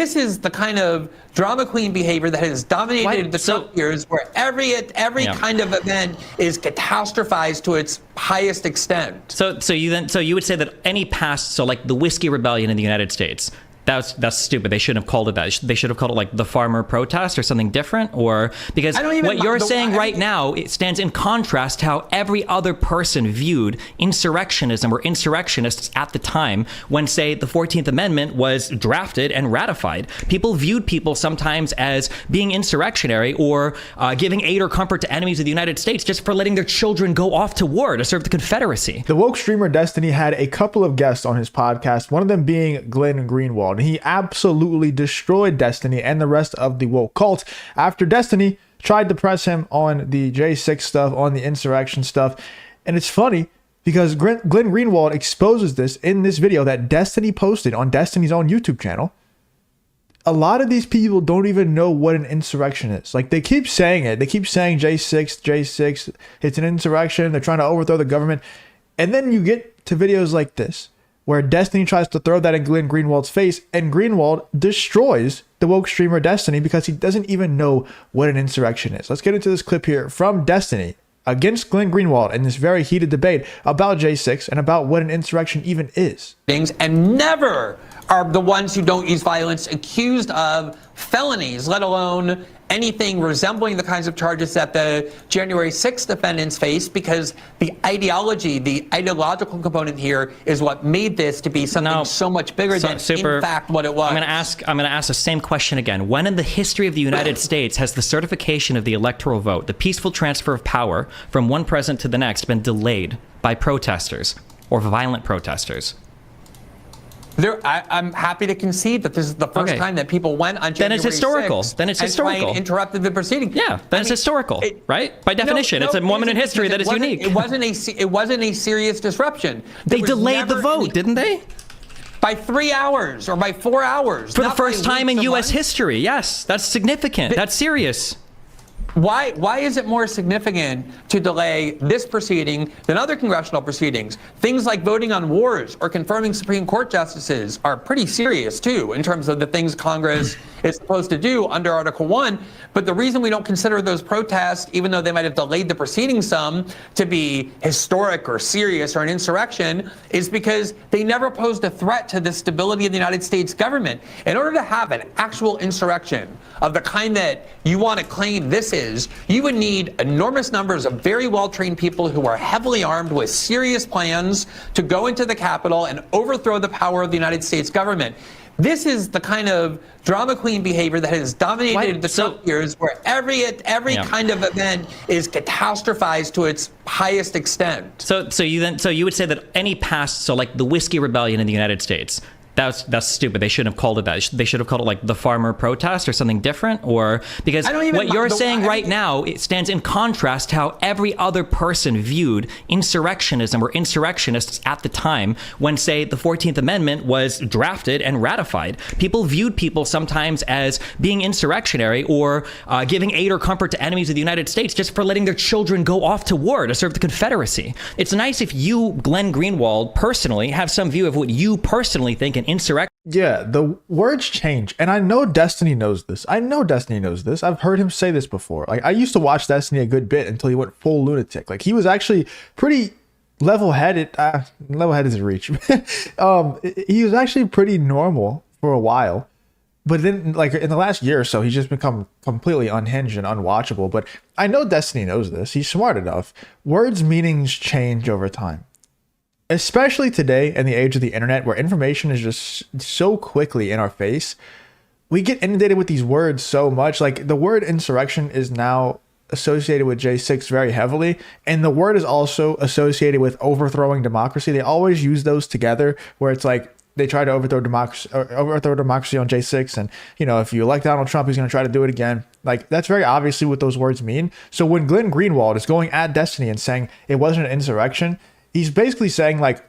This is the kind of drama queen behavior that has dominated the Trump years, where every kind of event is catastrophized to its highest extent. So you would say that any past, so like the Whiskey Rebellion in the United States, that's stupid. They shouldn't have called it that. They should have called it like the farmer protest or something different, or because what you're saying right now, it stands in contrast to how every other person viewed insurrectionism or insurrectionists at the time when, say, the 14th Amendment was drafted and ratified. People viewed people sometimes as being insurrectionary or giving aid or comfort to enemies of the United States just for letting their children go off to war to serve the Confederacy. The woke streamer Destiny had a couple of guests on his podcast, one of them being Glenn Greenwald. He absolutely destroyed Destiny and the rest of the woke cult after Destiny tried to press him on the J6 stuff, on the insurrection stuff. And it's funny because Glenn Greenwald exposes this in this video that Destiny posted on Destiny's own YouTube channel. A lot of these people don't even know what an insurrection is. Like, they keep saying it. They keep saying J6, it's an insurrection. They're trying to overthrow the government. And then you get to videos like this, where Destiny tries to throw that in Glenn Greenwald's face, and Greenwald destroys the woke streamer Destiny because he doesn't even know what an insurrection is. Let's get into this clip here from Destiny against Glenn Greenwald in this very heated debate about J6 and about what an insurrection even is. And never are the ones who don't use violence accused of felonies, let alone anything resembling the kinds of charges that the January 6th defendants face, because the ideological component here is what made this to be something so much bigger than in fact what it was. I'm going to ask the same question again. When in the history of the United States has the certification of the electoral vote, the peaceful transfer of power from one president to the next, been delayed by protesters or violent protesters? I'm happy to concede that this is the first time that people went on January 6th. Then it's historical. Then it's historical. And interrupted the proceeding. Yeah, then it's historical, right? By definition, it's a moment in history that is unique. It wasn't a serious disruption. They delayed the vote, didn't they? By 3 hours or by 4 hours. For the first time in U.S. history, yes. That's significant. That's serious. Why is it more significant to delay this proceeding than other congressional proceedings? Things like voting on wars or confirming Supreme Court justices are pretty serious, too, in terms of the things Congress is supposed to do under Article 1. But the reason we don't consider those protests, even though they might have delayed the proceeding some, to be historic or serious or an insurrection, is because they never posed a threat to the stability of the United States government. In order to have an actual insurrection of the kind that you want to claim this is, you would need enormous numbers of very well-trained people who are heavily armed with serious plans to go into the Capitol and overthrow the power of the United States government. This is the kind of drama queen behavior that has dominated the Trump years, where every kind of event is catastrophized to its highest extent. So you would say that any past, so like the Whiskey Rebellion in the United States, that's stupid. They shouldn't have called it that. They should have called it like the farmer protest or something different, or because what you're saying right now, it stands in contrast to how every other person viewed insurrectionism or insurrectionists at the time when, say, the 14th Amendment was drafted and ratified. People viewed people sometimes as being insurrectionary or giving aid or comfort to enemies of the United States just for letting their children go off to war to serve the Confederacy. It's nice if you, Glenn Greenwald, personally have some view of what you personally think an insurrection. Yeah, the words change, and I know Destiny knows this. I've heard him say this before. Like, I used to watch Destiny a good bit until he went full lunatic. Like, he was actually pretty level-headed. Level-headed is a reach. He was actually pretty normal for a while, but then, like, in the last year or so, he's just become completely unhinged and unwatchable. But I know Destiny knows this. He's smart enough. Words' meanings change over time. Especially today in the age of the internet, where information is just so quickly in our face, we get inundated with these words so much. Like, the word insurrection is now associated with J6 very heavily, and the word is also associated with overthrowing democracy. They always use those together, where it's like they try to overthrow democracy on J6, and if you elect Donald Trump, he's going to try to do it again. Like, that's very obviously what those words mean. So when Glenn Greenwald is going at Destiny and saying it wasn't an insurrection, he's basically saying, like,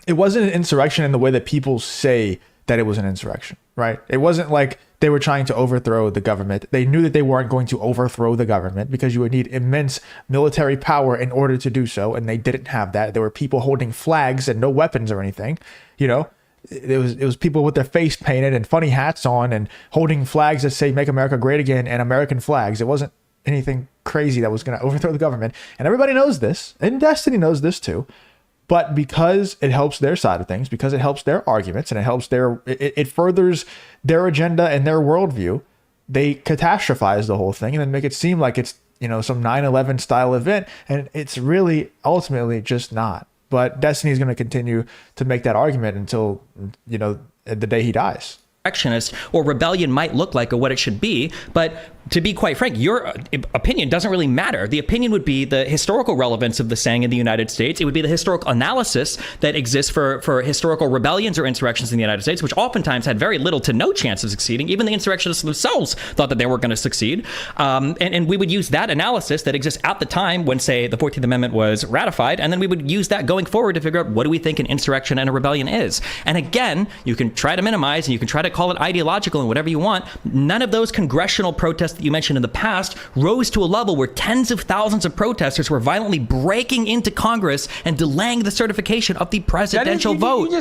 it wasn't an insurrection in the way that people say that it was an insurrection, right? It wasn't like they were trying to overthrow the government. They knew that they weren't going to overthrow the government because you would need immense military power in order to do so, and they didn't have that. There were people holding flags and no weapons or anything, it was people with their face painted and funny hats on and holding flags that say "Make America Great Again" and American flags. It wasn't anything crazy that was going to overthrow the government. And everybody knows this, and Destiny knows this too. But because it helps their side of things, because it helps their arguments, and it furthers their agenda and their worldview, they catastrophize the whole thing and then make it seem like it's, some 9/11 style event. And it's really ultimately just not. But Destiny is going to continue to make that argument until, the day he dies. Insurrectionist or rebellion might look like or what it should be. But to be quite frank, your opinion doesn't really matter. The opinion would be the historical relevance of the saying in the United States. It would be the historical analysis that exists for historical rebellions or insurrections in the United States, which oftentimes had very little to no chance of succeeding. Even the insurrectionists themselves thought that they were going to succeed. And we would use that analysis that exists at the time when, say, the 14th Amendment was ratified, and then we would use that going forward to figure out what do we think an insurrection and a rebellion is. And again, you can try to minimize and you can try to call it ideological and whatever you want. None of those congressional protests that you mentioned in the past rose to a level where tens of thousands of protesters were violently breaking into Congress and delaying the certification of the presidential vote. You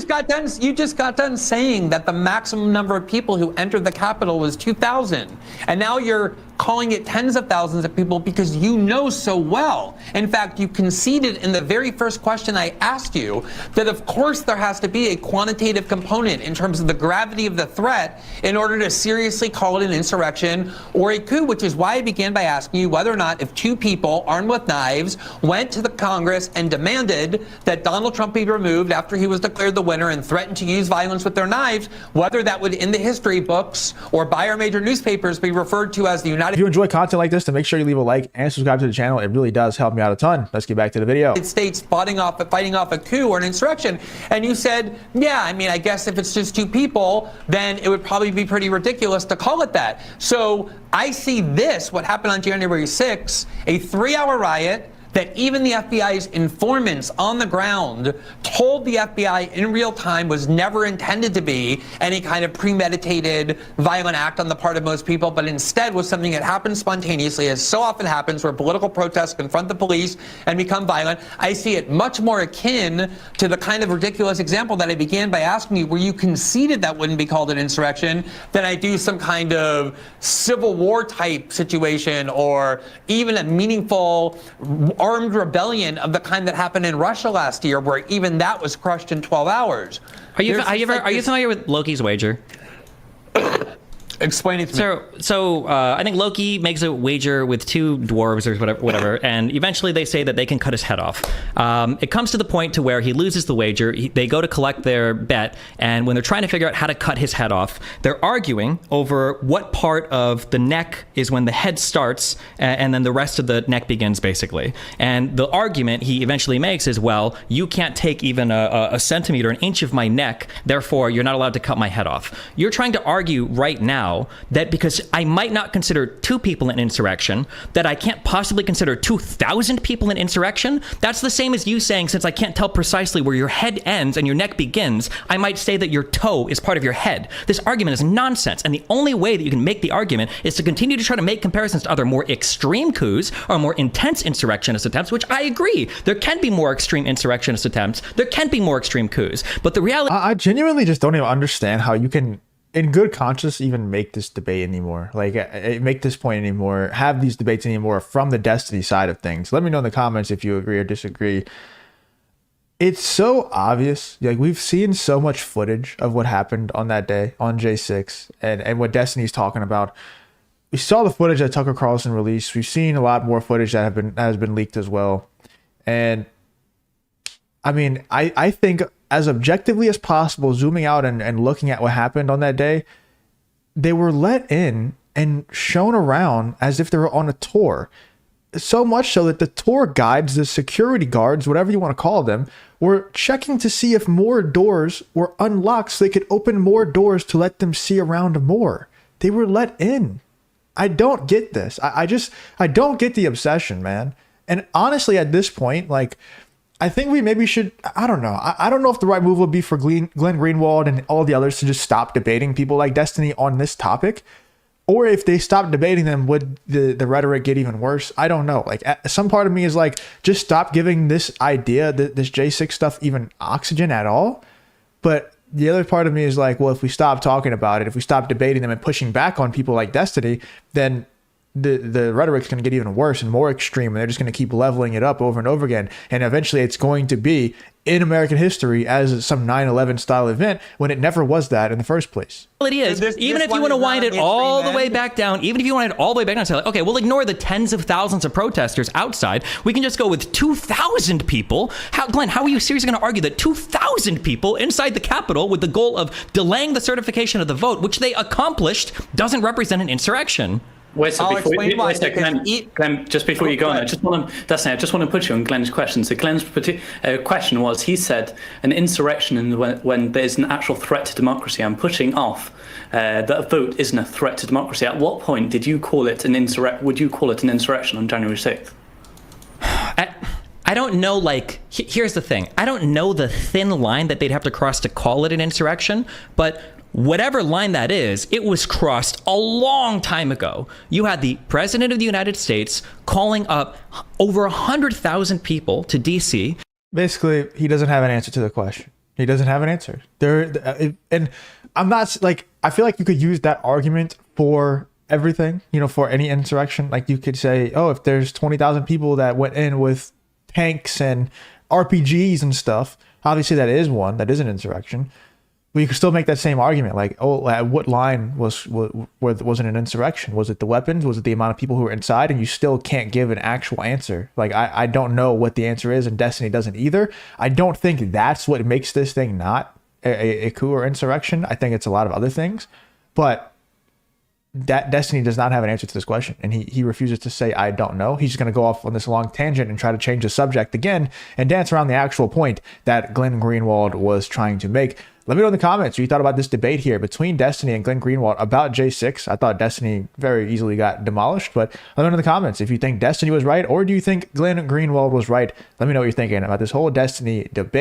just got done saying that the maximum number of people who entered the Capitol was 2,000. And now you're calling it tens of thousands of people because you know so well. In fact, you conceded in the very first question I asked you that of course there has to be a quantitative component in terms of the gravity of the threat in order to seriously call it an insurrection or a coup, which is why I began by asking you whether or not if two people armed with knives went to the Congress and demanded that Donald Trump be removed after he was declared the winner and threatened to use violence with their knives, whether that would in the history books or by our major newspapers be referred to as the United If you enjoy content like this, then make sure you leave a like and subscribe to the channel. It really does help me out a ton. Let's get back to the video. States fighting off a coup or an insurrection. And you said, yeah, I mean, I guess if it's just two people, then it would probably be pretty ridiculous to call it that. So I see this, what happened on January 6th, a 3-hour riot that even the FBI's informants on the ground told the FBI in real time was never intended to be any kind of premeditated violent act on the part of most people, but instead was something that happened spontaneously, as so often happens where political protests confront the police and become violent. I see it much more akin to the kind of ridiculous example that I began by asking you, where you conceded that wouldn't be called an insurrection, than I do some kind of Civil War type situation or even a meaningful armed rebellion of the kind that happened in Russia last year, where even that was crushed in 12 hours. Are you familiar with Loki's wager? Explain it to me. So I think Loki makes a wager with two dwarves or whatever, and eventually they say that they can cut his head off. It comes to the point to where he loses the wager. They go to collect their bet, and when they're trying to figure out how to cut his head off, they're arguing over what part of the neck is when the head starts, and then the rest of the neck begins, basically. And the argument he eventually makes is, well, you can't take even a centimeter, an inch of my neck, therefore you're not allowed to cut my head off. You're trying to argue right now that because I might not consider two people an insurrection, that I can't possibly consider 2,000 people an insurrection. That's the same as you saying, since I can't tell precisely where your head ends and your neck begins, I might say that your toe is part of your head. This argument is nonsense, and the only way that you can make the argument is to continue to try to make comparisons to other more extreme coups or more intense insurrectionist attempts, which I agree. There can be more extreme insurrectionist attempts. There can be more extreme coups. But the reality... I genuinely just don't even understand how you can, in good conscience, even make this debate anymore, like make this point anymore, have these debates anymore from the Destiny side of things. Let me know in the comments if you agree or disagree. It's so obvious. Like, we've seen so much footage of what happened on that day on J6 and what Destiny's talking about. We saw the footage that Tucker Carlson released. We've seen a lot more footage that has been leaked as well. And I mean, I think as objectively as possible, zooming out and looking at what happened on that day, they were let in and shown around as if they were on a tour. So much so that the tour guides, the security guards, whatever you want to call them, were checking to see if more doors were unlocked so they could open more doors to let them see around more. They were let in. I don't get this. I don't get the obsession, man. And honestly, at this point, like, I think we maybe should, I don't know. I don't know if the right move would be for Glenn Greenwald and all the others to just stop debating people like Destiny on this topic. Or if they stop debating them, would the rhetoric get even worse? I don't know. Like, some part of me is like, just stop giving this idea, this J6 stuff, even oxygen at all. But the other part of me is like, well, if we stop talking about it, if we stop debating them and pushing back on people like Destiny, then the rhetoric's going to get even worse and more extreme, and they're just going to keep leveling it up over and over again. And eventually it's going to be in American history as some 9/11 style event when it never was that in the first place. Well, it is. Even if you want to wind it all the way back down, even if you want it all the way back down, say like, okay, we'll ignore the tens of thousands of protesters outside. We can just go with 2,000 people. Glenn, how are you seriously going to argue that 2,000 people inside the Capitol with the goal of delaying the certification of the vote, which they accomplished, doesn't represent an insurrection? Wait a second, Glenn, just before you go on, I just want to put you on Glenn's question. So Glenn's question was, he said an insurrection when there's an actual threat to democracy. I'm pushing off that a vote isn't a threat to democracy. At what point did you call it an insurrection? Would you call it an insurrection on January 6th? I don't know, like, here's the thing. I don't know the thin line that they'd have to cross to call it an insurrection, but whatever line that is, it was crossed a long time ago. You had the President of the United States calling up over 100,000 people to D.C. Basically, he doesn't have an answer to the question. He doesn't have an answer. And I'm not, like, I feel like you could use that argument for everything, you know, for any insurrection. Like, you could say, oh, if there's 20,000 people that went in with tanks and RPGs and stuff, obviously that is an insurrection. But you could still make that same argument, like, oh, at what line wasn't an insurrection? Was it the weapons? Was it the amount of people who were inside? And you still can't give an actual answer. Like, I don't know what the answer is, and Destiny doesn't either. I don't think that's what makes this thing not a coup or insurrection. I think it's a lot of other things. But that Destiny does not have an answer to this question, and he refuses to say, I don't know. He's just going to go off on this long tangent and try to change the subject again and dance around the actual point that Glenn Greenwald was trying to make. Let me know in the comments what you thought about this debate here between Destiny and Glenn Greenwald about J6. I thought Destiny very easily got demolished, but let me know in the comments if you think Destiny was right, or do you think Glenn Greenwald was right? Let me know what you're thinking about this whole Destiny debate.